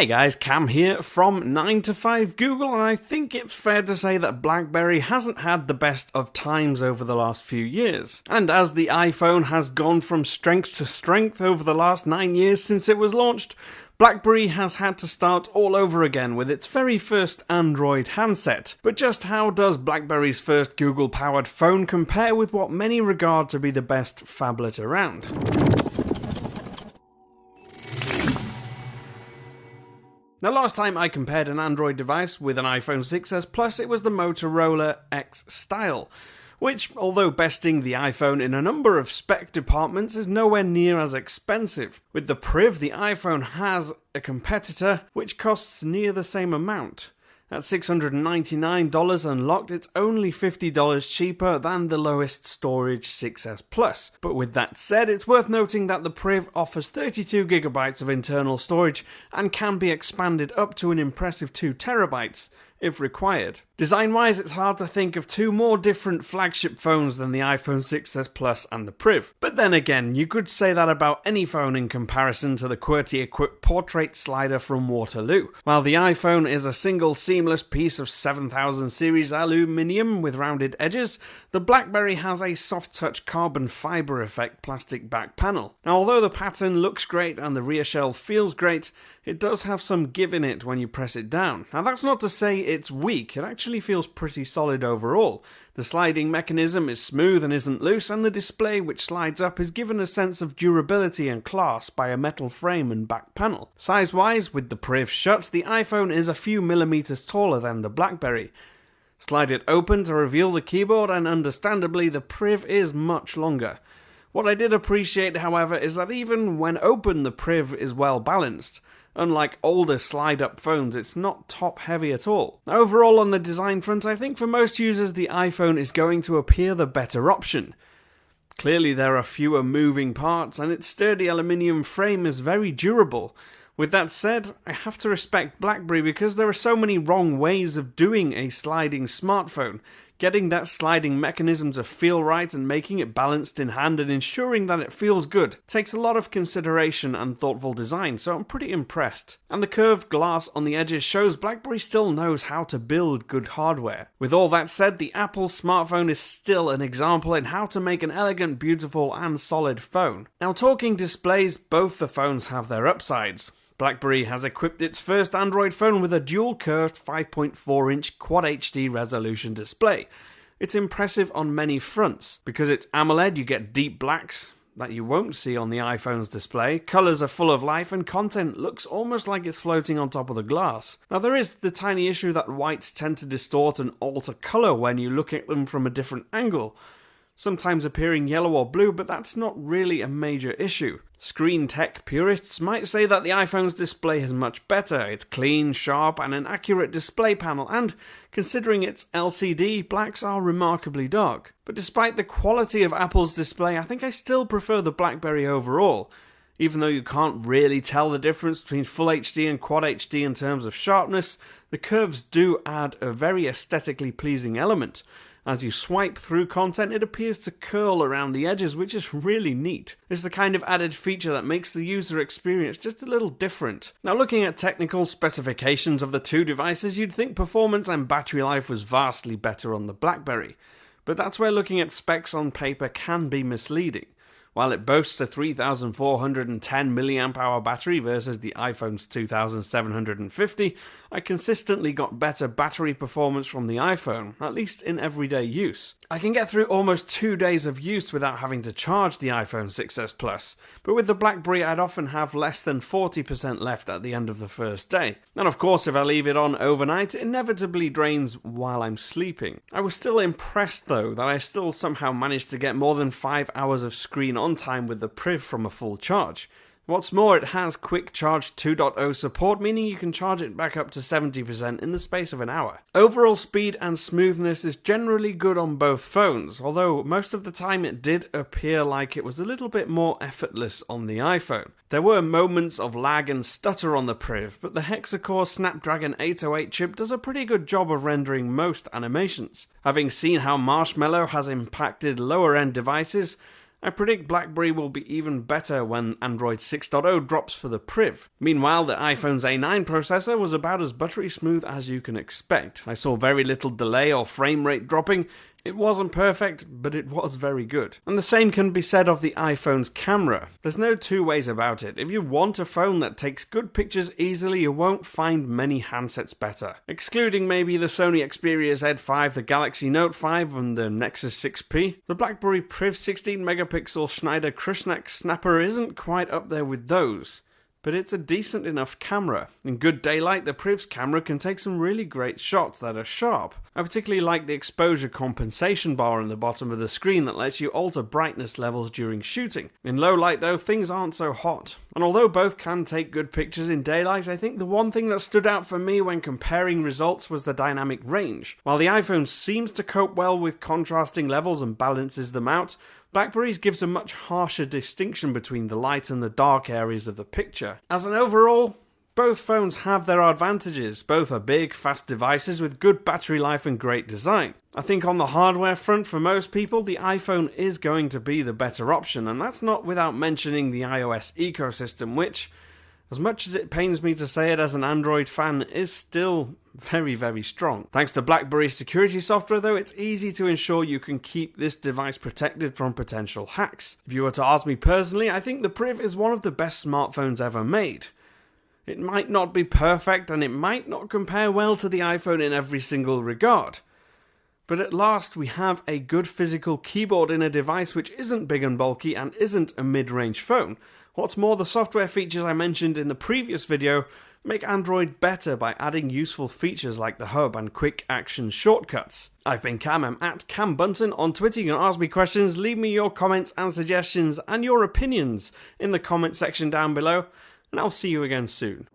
Hey guys, Cam here from 9 to 5 Google, and I think it's fair to say that BlackBerry hasn't had the best of times over the last few years. And as the iPhone has gone from strength to strength over the last 9 years since it was launched, BlackBerry has had to start all over again with its very first Android handset. But just how does BlackBerry's first Google-powered phone compare with what many regard to be the best phablet around? Now, last time I compared an Android device with an iPhone 6s Plus, it was the Motorola X Style, which, although besting the iPhone in a number of spec departments, is nowhere near as expensive. With the PRIV, the iPhone has a competitor which costs near the same amount. At $699 unlocked, it's only $50 cheaper than the lowest storage 6s Plus. But with that said, it's worth noting that the PRIV offers 32GB of internal storage and can be expanded up to an impressive 2TB if required. Design-wise, it's hard to think of two more different flagship phones than the iPhone 6s Plus and the PRIV. But then again, you could say that about any phone in comparison to the QWERTY-equipped portrait slider from Waterloo. While the iPhone is a single seamless piece of 7000 series aluminium with rounded edges, the BlackBerry has a soft-touch carbon fiber effect plastic back panel. Now, although the pattern looks great and the rear shell feels great, it does have some give in it when you press it down. Now, that's not to say it's weak, it actually feels pretty solid overall. The sliding mechanism is smooth and isn't loose, and the display which slides up is given a sense of durability and class by a metal frame and back panel. Size-wise, with the PRIV shut, the iPhone is a few millimeters taller than the BlackBerry. Slide it open to reveal the keyboard, and understandably the PRIV is much longer. What I did appreciate, however, is that even when open the PRIV is well balanced. Unlike older slide-up phones, it's not top-heavy at all. Overall, on the design front, I think for most users the iPhone is going to appear the better option. Clearly there are fewer moving parts, and its sturdy aluminium frame is very durable. With that said, I have to respect BlackBerry because there are so many wrong ways of doing a sliding smartphone. Getting that sliding mechanism to feel right and making it balanced in hand and ensuring that it feels good takes a lot of consideration and thoughtful design, so I'm pretty impressed. And the curved glass on the edges shows BlackBerry still knows how to build good hardware. With all that said, the Apple smartphone is still an example in how to make an elegant, beautiful and solid phone. Now, talking displays, both the phones have their upsides. BlackBerry has equipped its first Android phone with a dual-curved 5.4-inch Quad HD resolution display. It's impressive on many fronts. Because it's AMOLED, you get deep blacks that you won't see on the iPhone's display. Colours are full of life and content looks almost like it's floating on top of the glass. Now, there is the tiny issue that whites tend to distort and alter colour when you look at them from a different angle, sometimes appearing yellow or blue, but that's not really a major issue. Screen tech purists might say that the iPhone's display is much better. It's clean, sharp, and an accurate display panel, and considering it's LCD, blacks are remarkably dark. But despite the quality of Apple's display, I think I still prefer the BlackBerry overall. Even though you can't really tell the difference between Full HD and Quad HD in terms of sharpness, the curves do add a very aesthetically pleasing element. As you swipe through content, it appears to curl around the edges, which is really neat. It's the kind of added feature that makes the user experience just a little different. Now, looking at technical specifications of the two devices, you'd think performance and battery life was vastly better on the BlackBerry. But that's where looking at specs on paper can be misleading. While it boasts a 3,410 mAh battery versus the iPhone's 2,750, I consistently got better battery performance from the iPhone, at least in everyday use. I can get through almost 2 days of use without having to charge the iPhone 6s Plus, but with the BlackBerry I'd often have less than 40% left at the end of the first day. And of course, if I leave it on overnight, it inevitably drains while I'm sleeping. I was still impressed though that I still somehow managed to get more than 5 hours of screen on time with the PRIV from a full charge. What's more, it has Quick Charge 2.0 support, meaning you can charge it back up to 70% in the space of an hour. Overall speed and smoothness is generally good on both phones, although most of the time it did appear like it was a little bit more effortless on the iPhone. There were moments of lag and stutter on the PRIV, but the hexa-core Snapdragon 808 chip does a pretty good job of rendering most animations. Having seen how Marshmallow has impacted lower-end devices, I predict BlackBerry will be even better when Android 6.0 drops for the PRIV. Meanwhile, the iPhone's A9 processor was about as buttery smooth as you can expect. I saw very little delay or frame rate dropping. It wasn't perfect, but it was very good. And the same can be said of the iPhone's camera. There's no two ways about it. If you want a phone that takes good pictures easily, you won't find many handsets better. Excluding maybe the Sony Xperia Z5, the Galaxy Note 5 and the Nexus 6P, the BlackBerry PRIV 16-megapixel Schneider Krishnak snapper isn't quite up there with those. But it's a decent enough camera. In good daylight, the PRIV's camera can take some really great shots that are sharp. I particularly like the exposure compensation bar on the bottom of the screen that lets you alter brightness levels during shooting. In low light though, things aren't so hot. And although both can take good pictures in daylight, I think the one thing that stood out for me when comparing results was the dynamic range. While the iPhone seems to cope well with contrasting levels and balances them out, BlackBerry's gives a much harsher distinction between the light and the dark areas of the picture. As an overall, both phones have their advantages. Both are big, fast devices with good battery life and great design. I think on the hardware front, for most people, the iPhone is going to be the better option, and that's not without mentioning the iOS ecosystem, which, as much as it pains me to say it as an Android fan, is still very, very strong. Thanks to BlackBerry's security software though, it's easy to ensure you can keep this device protected from potential hacks. If you were to ask me personally, I think the PRIV is one of the best smartphones ever made. It might not be perfect and it might not compare well to the iPhone in every single regard. But at last we have a good physical keyboard in a device which isn't big and bulky and isn't a mid-range phone. What's more, the software features I mentioned in the previous video make Android better by adding useful features like the hub and quick action shortcuts. I've been Cam, I'm at Cam Bunton on Twitter. You can ask me questions, leave me your comments and suggestions and your opinions in the comment section down below, and I'll see you again soon.